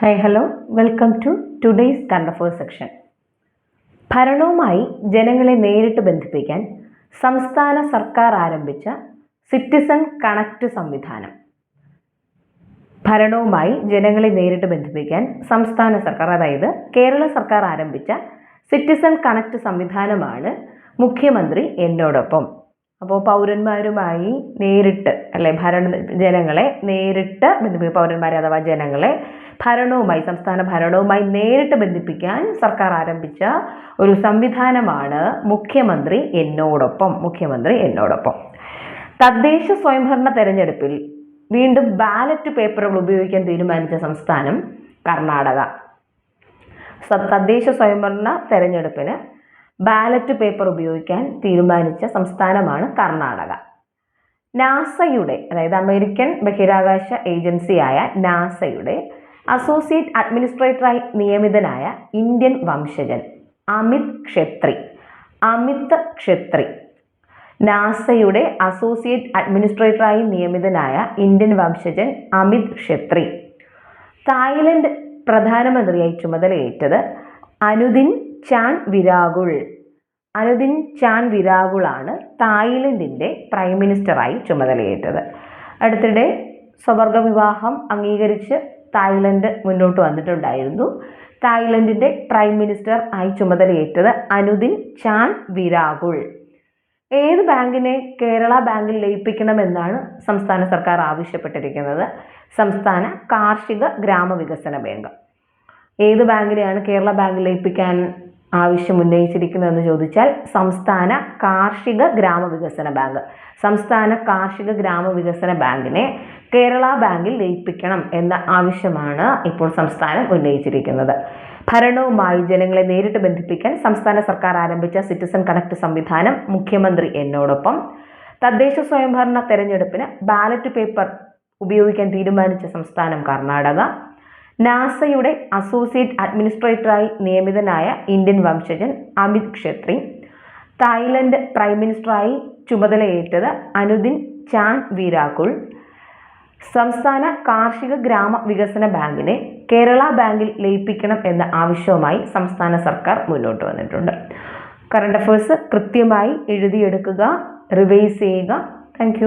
Hi hello welcome to today's current affairs section. ഭരണവുമായി ജനങ്ങളെ നേരിട്ട് ബന്ധിപ്പിക്കാൻ സംസ്ഥാന സർക്കാർ ആരംഭിച്ച സിറ്റിസൺ കണക്ട് സംവിധാനം. ഭരണവുമായി ജനങ്ങളെ നേരിട്ട് ബന്ധിപ്പിക്കാൻ സംസ്ഥാന സർക്കാർ, അതായത് കേരള സർക്കാർ ആരംഭിച്ച സിറ്റിസൺ കണക്ട് സംവിധാനമാണ് മുഖ്യമന്ത്രി എന്നോടൊപ്പം. അപ്പോൾ പൗരന്മാരുമായി നേരിട്ട് ജനങ്ങളെ നേരിട്ട് ബന്ധിപ്പിക്കുക, പൗരന്മാരെ അഥവാ ജനങ്ങളെ സംസ്ഥാന ഭരണവുമായി നേരിട്ട് ബന്ധിപ്പിക്കാൻ സർക്കാർ ആരംഭിച്ച ഒരു സംവിധാനമാണ് മുഖ്യമന്ത്രി എന്നോടൊപ്പം. തദ്ദേശ സ്വയംഭരണ തെരഞ്ഞെടുപ്പിൽ വീണ്ടും ബാലറ്റ് പേപ്പറുകൾ ഉപയോഗിക്കാൻ തീരുമാനിച്ച സംസ്ഥാനം കർണാടക. തദ്ദേശ സ്വയംഭരണ തെരഞ്ഞെടുപ്പിന് ബാലറ്റ് പേപ്പർ ഉപയോഗിക്കാൻ തീരുമാനിച്ച സംസ്ഥാനമാണ് കർണാടക. നാസയുടെ, അതായത് അമേരിക്കൻ ബഹിരാകാശ ഏജൻസിയായ നാസയുടെ അസോസിയേറ്റ് അഡ്മിനിസ്ട്രേറ്ററായി നിയമിതനായ ഇന്ത്യൻ വംശജൻ അമിത് ക്ഷത്രി. നാസയുടെ അസോസിയേറ്റ് അഡ്മിനിസ്ട്രേറ്ററായി നിയമിതനായ ഇന്ത്യൻ വംശജൻ അമിത് ക്ഷത്രി തായ്ലൻഡ് പ്രധാനമന്ത്രിയായി ചുമതലയേറ്റത് അനുദിൻ ചാൻ വിരാഗുളാണ് തായ്ലൻഡിൻ്റെ പ്രൈം മിനിസ്റ്ററായി ചുമതലയേറ്റത്. അടുത്തിടെ സ്വവർഗ വിവാഹം അംഗീകരിച്ച് തായ്ലൻഡ് മുന്നോട്ട് വന്നിട്ടുണ്ടായിരുന്നു. തായ്ലൻഡിൻ്റെ പ്രൈം മിനിസ്റ്റർ ആയി ചുമതലയേറ്റത് അനുദിൻ ചാൻ വിരാഗുൾ. ഏത് ബാങ്കിനെ കേരള ബാങ്കിൽ ലയിപ്പിക്കണമെന്നാണ് സംസ്ഥാന സർക്കാർ ആവശ്യപ്പെട്ടിരിക്കുന്നത്? സംസ്ഥാന കാർഷിക ഗ്രാമവികസന ബാങ്ക്. ഏത് ബാങ്കിനെയാണ് കേരള ബാങ്കിൽ ലയിപ്പിക്കാൻ ആവശ്യം ഉന്നയിച്ചിരിക്കുന്നതെന്ന് ചോദിച്ചാൽ സംസ്ഥാന കാർഷിക ഗ്രാമവികസന ബാങ്കിനെ കേരള ബാങ്കിൽ ലയിപ്പിക്കണം എന്ന ആവശ്യമാണ് ഇപ്പോൾ സംസ്ഥാനം ഉന്നയിച്ചിരിക്കുന്നത്. ഭരണവുമായി ജനങ്ങളെ നേരിട്ട് ബന്ധിപ്പിക്കാൻ സംസ്ഥാന സർക്കാർ ആരംഭിച്ച സിറ്റിസൺ കണക്ട് സംവിധാനം മുഖ്യമന്ത്രി എന്നോടൊപ്പം. തദ്ദേശ സ്വയംഭരണ തെരഞ്ഞെടുപ്പിന് ബാലറ്റ് പേപ്പർ ഉപയോഗിക്കാൻ തീരുമാനിച്ച സംസ്ഥാനം കർണാടക. നാസയുടെ അസോസിയേറ്റ് അഡ്മിനിസ്ട്രേറ്ററായി നിയമിതനായ ഇന്ത്യൻ വംശജൻ അമിത് ക്ഷത്രി. തായ്ലൻഡ് പ്രൈം മിനിസ്റ്ററായി ചുമതലയേറ്റത് അനുദിൻ ചാൻ വിരാഗുൾ. സംസ്ഥാന കാർഷിക ഗ്രാമ വികസന ബാങ്കിനെ കേരള ബാങ്കിൽ ലയിപ്പിക്കണം എന്ന ആവശ്യവുമായി സംസ്ഥാന സർക്കാർ മുന്നോട്ട് വന്നിട്ടുണ്ട്. കറണ്ട് അഫയേഴ്സ് കൃത്യമായി എഴുതിയെടുക്കുക, റിവൈസ് ചെയ്യുക. താങ്ക്